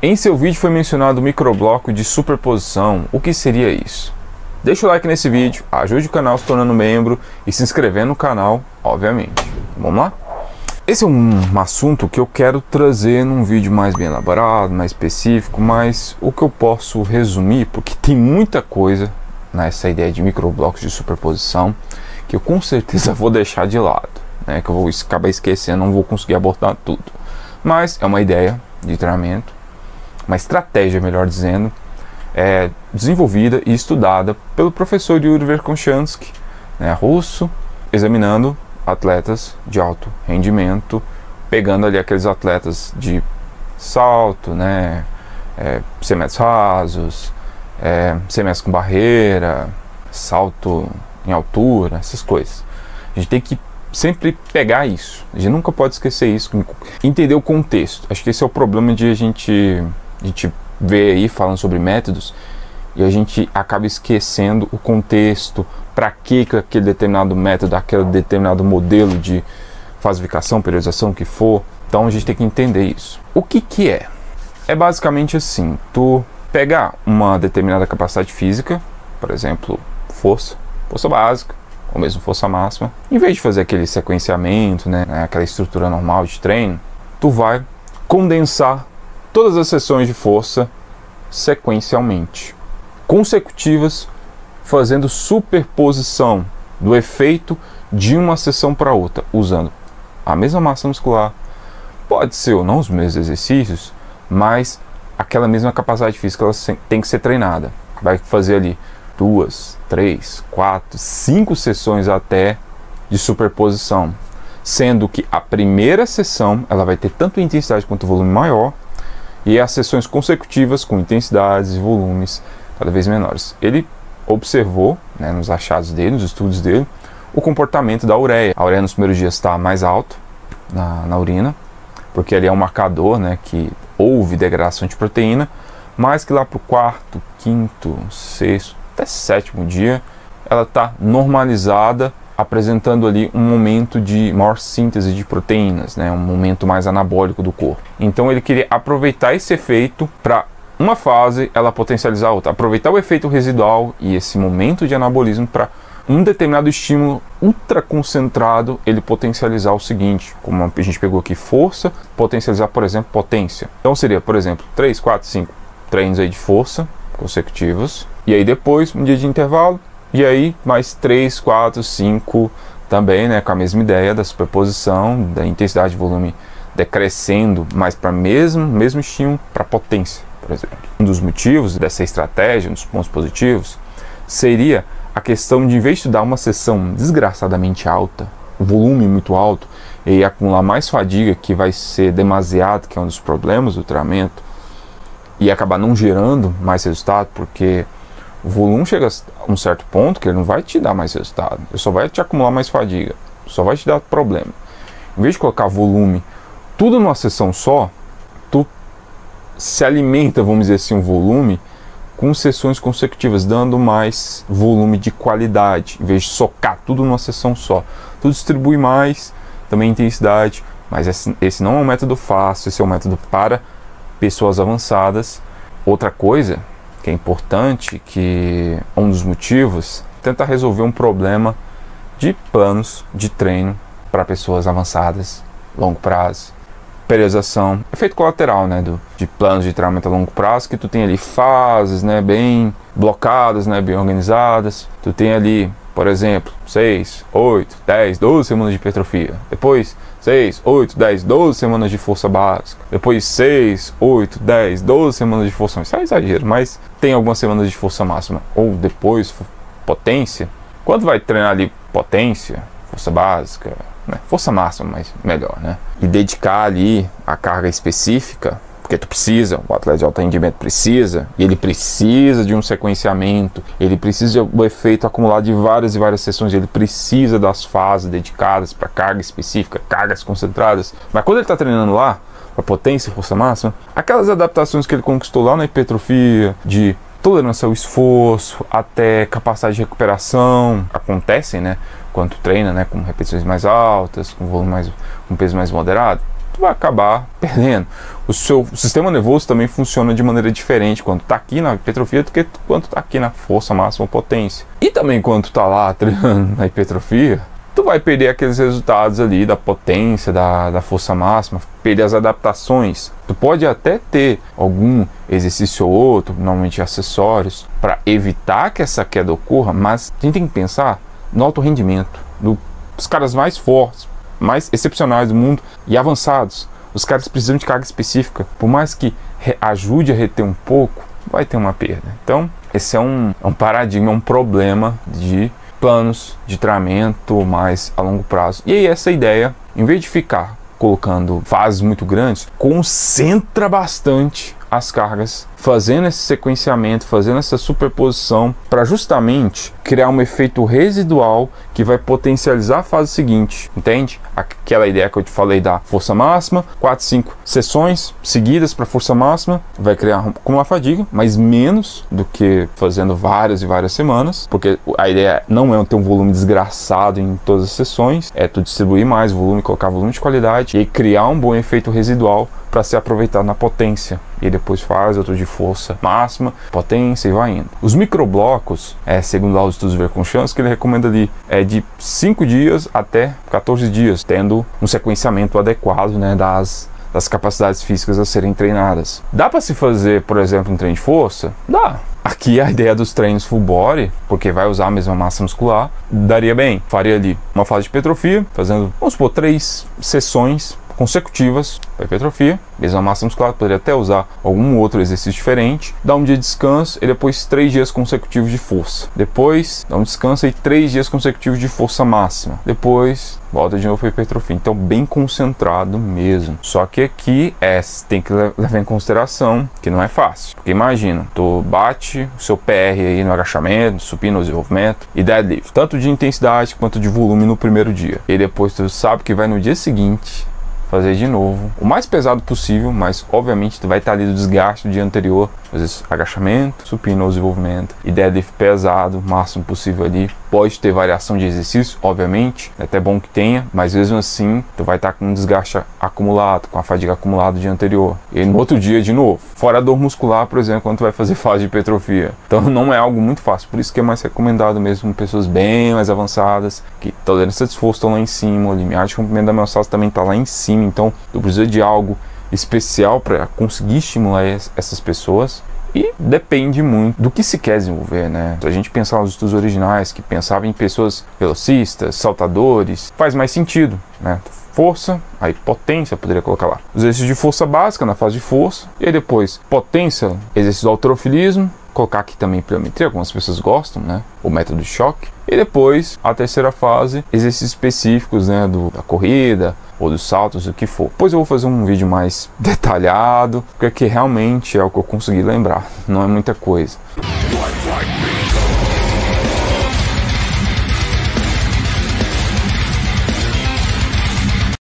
Em seu vídeo foi mencionado o microbloco de superposição. O que seria isso? Deixa o like nesse vídeo, ajude o canal se tornando membro e se inscrevendo no canal, obviamente. Vamos lá? Esse é um assunto que eu quero trazer num vídeo mais bem elaborado, mais específico, mas o que eu posso resumir, porque tem muita coisa nessa ideia de microblocos de superposição que eu com certeza vou deixar de lado, né? Que eu vou acabar esquecendo, não vou conseguir abordar tudo. Mas é uma ideia de treinamento, uma estratégia, melhor dizendo, desenvolvida e estudada pelo professor Yuri Verkhoshansky, né, russo, examinando atletas de alto rendimento, pegando ali aqueles atletas de salto, né, 100 metros rasos, 100 metros com barreira, salto em altura, essas coisas. A gente tem que sempre pegar isso, a gente nunca pode esquecer isso, entender o contexto. Acho que esse é o problema de a gente ver aí falando sobre métodos e a gente acaba esquecendo o contexto, para que aquele determinado método, aquele determinado modelo de falsificação, periodização, o que for. Então a gente tem que entender isso. O que é? É basicamente assim, tu pegar uma determinada capacidade física, por exemplo, força básica, ou mesmo força máxima, em vez de fazer aquele sequenciamento, né, aquela estrutura normal de treino, tu vai condensar todas as sessões de força sequencialmente, consecutivas, fazendo superposição do efeito de uma sessão para outra, usando a mesma massa muscular, pode ser ou não os mesmos exercícios, mas aquela mesma capacidade física ela tem que ser treinada. Vai fazer ali 2, 3, 4, 5 sessões até de superposição, sendo que a primeira sessão ela vai ter tanto intensidade quanto volume maior, e as sessões consecutivas com intensidades e volumes cada vez menores. Ele observou, né, nos achados dele, nos estudos dele, o comportamento da ureia. A ureia nos primeiros dias está mais alto na urina, porque ali é um marcador, né, que houve degradação de proteína, mas que lá para o quarto, quinto, sexto, até sétimo dia, ela está normalizada, apresentando ali um momento de maior síntese de proteínas, né, um momento mais anabólico do corpo. Então ele queria aproveitar esse efeito para uma fase ela potencializar a outra, aproveitar o efeito residual e esse momento de anabolismo para um determinado estímulo ultra concentrado ele potencializar o seguinte, como a gente pegou aqui força, potencializar, por exemplo, potência. Então seria, por exemplo, 3, 4, 5 treinos aí de força consecutivos, e aí depois um dia de intervalo, e aí mais 3, 4, 5 também, né, com a mesma ideia da superposição, da intensidade de volume decrescendo, mas para mesmo estímulo, para potência, por exemplo. Um dos motivos dessa estratégia, um dos pontos positivos, seria a questão de, em vez de dar uma sessão desgraçadamente alta, volume muito alto, e acumular mais fadiga, que vai ser demasiado, que é um dos problemas do treinamento, e acabar não gerando mais resultado, porque o volume chega a um certo ponto que ele não vai te dar mais resultado, ele só vai te acumular mais fadiga, só vai te dar problema. Em vez de colocar volume tudo numa sessão só, tu se alimenta, vamos dizer assim, um volume com sessões consecutivas, dando mais volume de qualidade, em vez de socar tudo numa sessão só. Tu distribui mais, também intensidade, mas esse não é um método fácil, esse é um método para pessoas avançadas. Outra coisa que é importante, que é um dos motivos, tentar resolver um problema de planos de treino para pessoas avançadas, longo prazo. Periodização, efeito colateral, né, de planos de treinamento a longo prazo, que tu tem ali fases, né, bem blocadas, né, bem organizadas. Tu tem ali, por exemplo, 6, 8, 10, 12 semanas de hipertrofia. Depois 6, 8, 10, 12 semanas de força básica. Depois 6, 8, 10, 12 semanas de força. Isso é exagero, mas tem algumas semanas de força máxima. Ou depois potência. Quando vai treinar ali potência, força básica, né, força máxima, mas melhor, né? E dedicar ali a carga específica, porque tu precisa, o atleta de alto rendimento precisa, e ele precisa de um sequenciamento, ele precisa do efeito acumulado de várias e várias sessões, ele precisa das fases dedicadas para carga específica, cargas concentradas. Mas quando ele está treinando lá, para potência e força máxima, aquelas adaptações que ele conquistou lá na hipertrofia, de tolerância ao esforço, até capacidade de recuperação, acontecem, né, quando tu treina, né, com repetições mais altas, com volume com peso mais moderado. tu vai acabar perdendo. O seu sistema nervoso também funciona de maneira diferente quando tá aqui na hipertrofia do que quando tá aqui na força máxima ou potência. E também quando tu tá lá treinando na hipertrofia, tu vai perder aqueles resultados ali da potência, da força máxima, perder as adaptações. Tu pode até ter algum exercício ou outro, normalmente acessórios, para evitar que essa queda ocorra, mas a gente tem que pensar no alto rendimento, dos caras mais fortes, mais excepcionais do mundo e avançados. Os caras precisam de carga específica, por mais que ajude a reter um pouco, vai ter uma perda. Então, esse é um paradigma, um problema de planos de treinamento mais a longo prazo. E aí essa ideia, em vez de ficar colocando fases muito grandes, concentra bastante as cargas, fazendo esse sequenciamento, fazendo essa superposição, para justamente criar um efeito residual que vai potencializar a fase seguinte, entende? Aquela ideia que eu te falei da força máxima, 4, 5 sessões seguidas para força máxima, vai criar uma fadiga, mas menos do que fazendo várias e várias semanas, porque a ideia não é ter um volume desgraçado em todas as sessões, é tu distribuir mais volume, colocar volume de qualidade e criar um bom efeito residual para ser aproveitado na potência. E depois faz outro de força máxima, potência e vai indo. Os microblocos, segundo lá os estudos Verkhoshansky, que ele recomenda ali, é de 5 dias até 14 dias, tendo um sequenciamento adequado, né, das capacidades físicas a serem treinadas. Dá para se fazer, por exemplo, um treino de força? Dá. Aqui a ideia dos treinos full body, porque vai usar a mesma massa muscular, daria bem. Faria ali uma fase de hipertrofia, fazendo, vamos supor, 3 sessões consecutivas para hipertrofia, mesma massa muscular, poderia até usar algum outro exercício diferente, dá um dia de descanso e depois 3 dias consecutivos de força, depois dá um descanso e 3 dias consecutivos de força máxima, depois volta de novo para hipertrofia. Então bem concentrado mesmo, só que aqui tem que levar em consideração que não é fácil, porque imagina, tu bate o seu PR aí no agachamento, supino, no desenvolvimento e deadlift, tanto de intensidade quanto de volume no primeiro dia, e depois tu sabe que vai no dia seguinte fazer de novo, o mais pesado possível, mas obviamente tu vai estar ali do desgaste do dia anterior, às vezes agachamento, supino, desenvolvimento e deadlift pesado, o máximo possível ali. Pode ter variação de exercício, obviamente, é até bom que tenha, mas mesmo assim tu vai estar com um desgaste acumulado, com a fadiga acumulada do dia anterior, e no outro dia de novo, fora a dor muscular, por exemplo, quando tu vai fazer fase de hipertrofia. Então não é algo muito fácil, por isso que é mais recomendado mesmo pessoas bem mais avançadas, que tolerância de esforço estão lá em cima, o limiar de comprimento da homeostase também está lá em cima, então tu precisa de algo especial para conseguir estimular essas pessoas. E depende muito do que se quer desenvolver, né? Se a gente pensar nos estudos originais, que pensavam em pessoas velocistas, saltadores, faz mais sentido, né? Força, aí potência, poderia colocar lá. Os exercícios de força básica na fase de força, e aí depois potência, exercício do halterofilismo, colocar aqui também pliometria, algumas pessoas gostam, né? O método de choque. E depois, a terceira fase, exercícios específicos, né? Da corrida, ou dos saltos, o que for. Depois eu vou fazer um vídeo mais detalhado, porque aqui realmente é o que eu consegui lembrar, não é muita coisa.